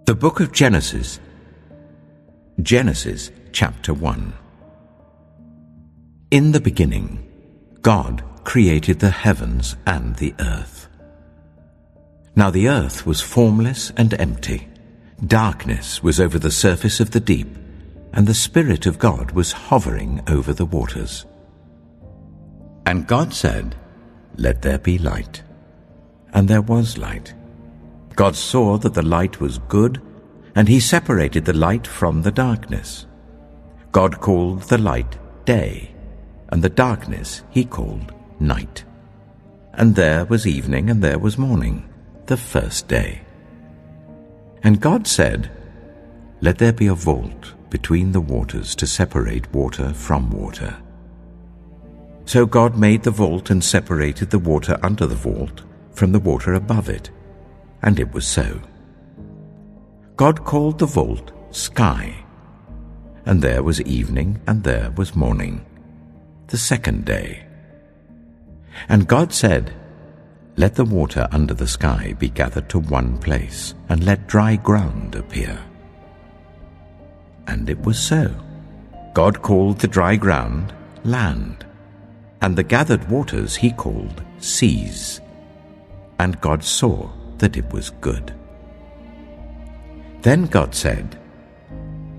The Book of Genesis. Genesis chapter 1. In the beginning, God created the heavens and the earth. Now the earth was formless and empty. Darkness was over the surface of the deep, and the Spirit of God was hovering over the waters. And God said, "Let there be light." And there was light. God saw that the light was good, and he separated the light from the darkness. God called the light day, and the darkness he called night. And there was evening and there was morning, the first day. And God said, "Let there be a vault between the waters to separate water from water." So God made the vault and separated the water under the vault from the water above it. And it was so. God called the vault sky. And there was evening and there was morning, the second day. And God said, "Let the water under the sky be gathered to one place, and let dry ground appear." And it was so. God called the dry ground land, and the gathered waters he called seas. And God saw that it was good. Then God said,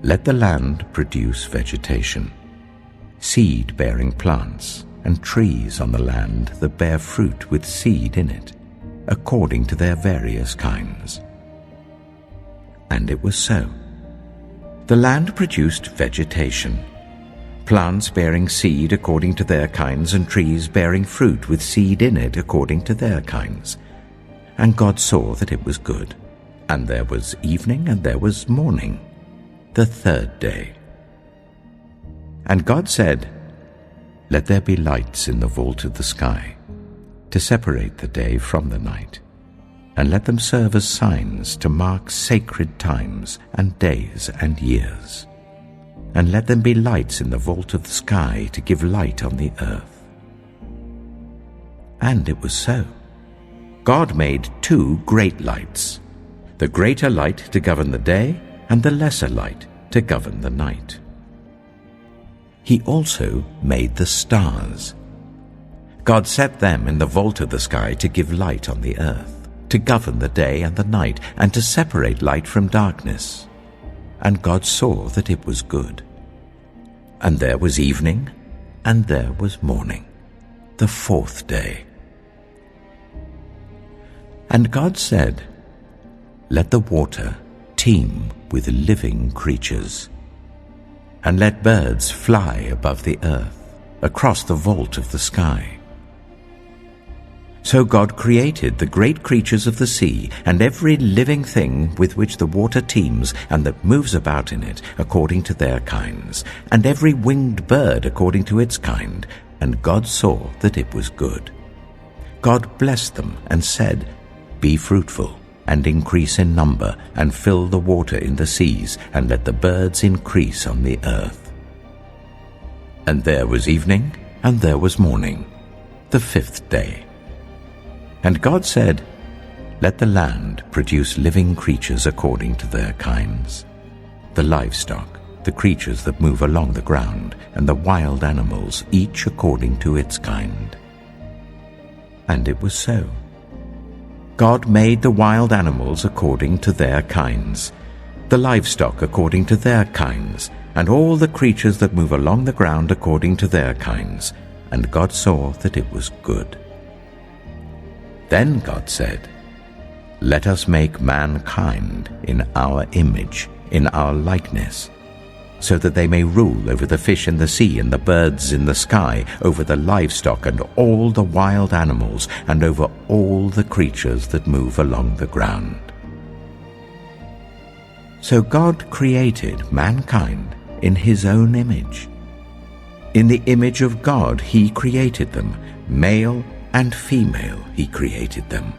"Let the land produce vegetation, seed-bearing plants, and trees on the land that bear fruit with seed in it, according to their various kinds." And it was so. The land produced vegetation, plants bearing seed according to their kinds, and trees bearing fruit with seed in it according to their kinds. And God saw that it was good. And there was evening and there was morning, the third day. And God said, "Let there be lights in the vault of the sky, to separate the day from the night, and let them serve as signs to mark sacred times and days and years. And let them be lights in the vault of the sky to give light on the earth." And it was so. God made two great lights, the greater light to govern the day, and the lesser light to govern the night. He also made the stars. God set them in the vault of the sky to give light on the earth, to govern the day and the night, and to separate light from darkness. And God saw that it was good. And there was evening, and there was morning, the fourth day. And God said, "Let the water teem with living creatures, and let birds fly above the earth, across the vault of the sky." So God created the great creatures of the sea, and every living thing with which the water teems and that moves about in it, according to their kinds, and every winged bird according to its kind. And God saw that it was good. God blessed them and said, "Be fruitful, and increase in number, and fill the water in the seas, and let the birds increase on the earth." And there was evening, and there was morning, the fifth day. And God said, "Let the land produce living creatures according to their kinds, the livestock, the creatures that move along the ground, and the wild animals, each according to its kind." And it was so. God made the wild animals according to their kinds, the livestock according to their kinds, and all the creatures that move along the ground according to their kinds. And God saw that it was good. Then God said, "Let us make mankind in our image, in our likeness, so that they may rule over the fish in the sea and the birds in the sky, over the livestock and all the wild animals, and over all the creatures that move along the ground." So God created mankind in his own image. In the image of God he created them, male and female he created them.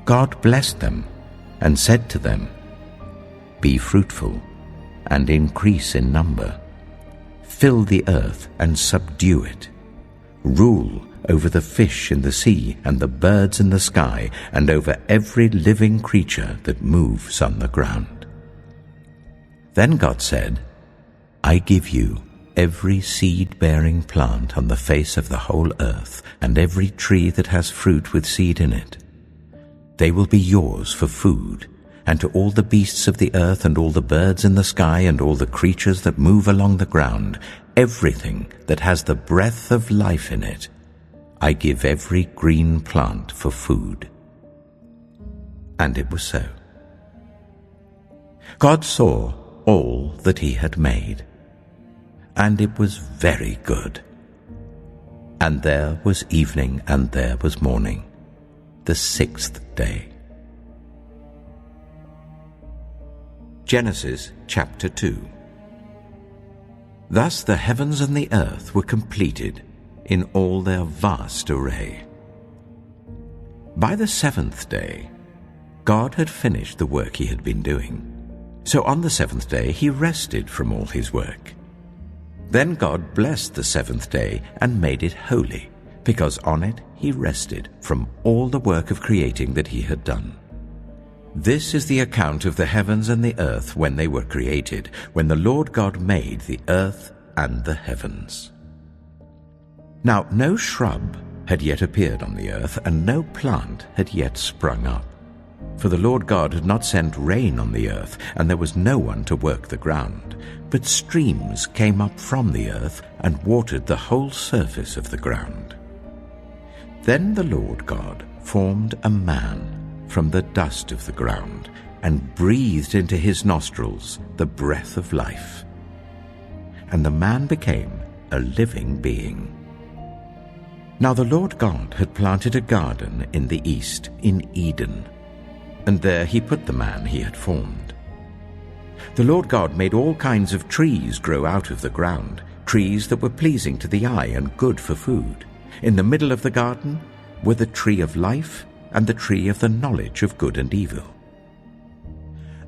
God blessed them and said to them, "Be fruitful and increase in number. Fill the earth and subdue it. Rule over the fish in the sea and the birds in the sky, and over every living creature that moves on the ground. Then God said, I give you every seed-bearing plant on the face of the whole earth, and every tree that has fruit with seed in it. They will be yours for food, and to all the beasts of the earth, and all the birds in the sky, and all the creatures that move along the ground, everything that has the breath of life in it, I give every green plant for food. And it was so. God saw all that he had made, and it was very good. And there was evening, and there was morning, the sixth day. Genesis chapter 2. Thus the heavens and the earth were completed in all their vast array. By the seventh day, God had finished the work he had been doing. So on the seventh day he rested from all his work. Then God blessed the seventh day and made it holy, because on it he rested from all the work of creating that he had done. This is the account of the heavens and the earth when they were created, when the Lord God made the earth and the heavens. Now no shrub had yet appeared on the earth, and no plant had yet sprung up. For the Lord God had not sent rain on the earth, and there was no one to work the ground. But streams came up from the earth and watered the whole surface of the ground. Then the Lord God formed a man from the dust of the ground, and breathed into his nostrils the breath of life. And the man became a living being. Now the Lord God had planted a garden in the east, in Eden, and there he put the man he had formed. The Lord God made all kinds of trees grow out of the ground, trees that were pleasing to the eye and good for food. In the middle of the garden were the tree of life and the tree of the knowledge of good and evil.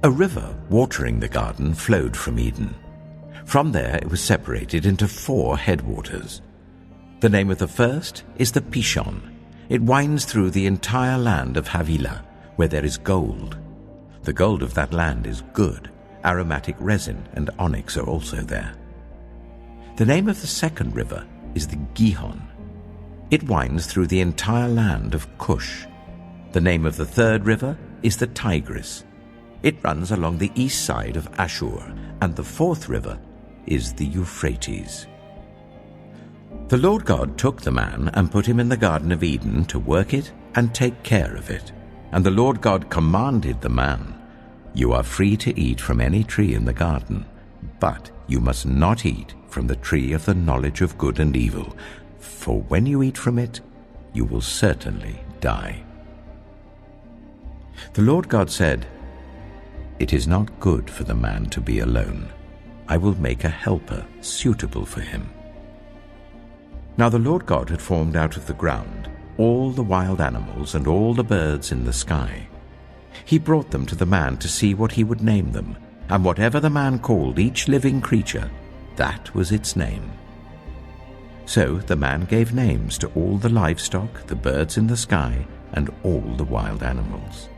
A river watering the garden flowed from Eden. From there it was separated into 4 headwaters. The name of the first is the Pishon. It winds through the entire land of Havilah, where there is gold. The gold of that land is good. Aromatic resin and onyx are also there. The name of the second river is the Gihon. It winds through the entire land of Cush. The name of the third river is the Tigris. It runs along the east side of Ashur, and the fourth river is the Euphrates. The Lord God took the man and put him in the Garden of Eden to work it and take care of it. And the Lord God commanded the man, You are free to eat from any tree in the garden, but you must not eat from the tree of the knowledge of good and evil, for when you eat from it, you will certainly die. The Lord God said, It is not good for the man to be alone. I will make a helper suitable for him. Now the Lord God had formed out of the ground all the wild animals and all the birds in the sky. He brought them to the man to see what he would name them, and whatever the man called each living creature, that was its name. So the man gave names to all the livestock, the birds in the sky, and all the wild animals.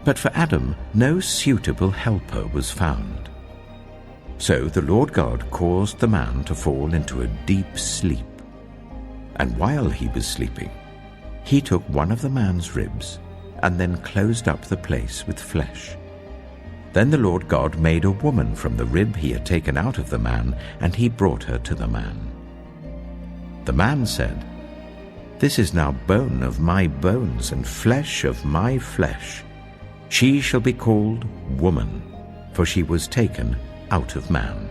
But for Adam no suitable helper was found. So the Lord God caused the man to fall into a deep sleep. And while he was sleeping, he took one of the man's ribs and then closed up the place with flesh. Then the Lord God made a woman from the rib he had taken out of the man, and he brought her to the man. The man said, This is now bone of my bones and flesh of my flesh. She shall be called woman, for she was taken out of man.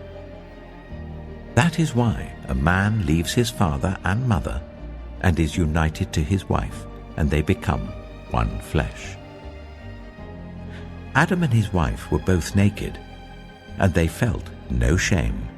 That is why a man leaves his father and mother and is united to his wife, and they become one flesh. Adam and his wife were both naked, and they felt no shame.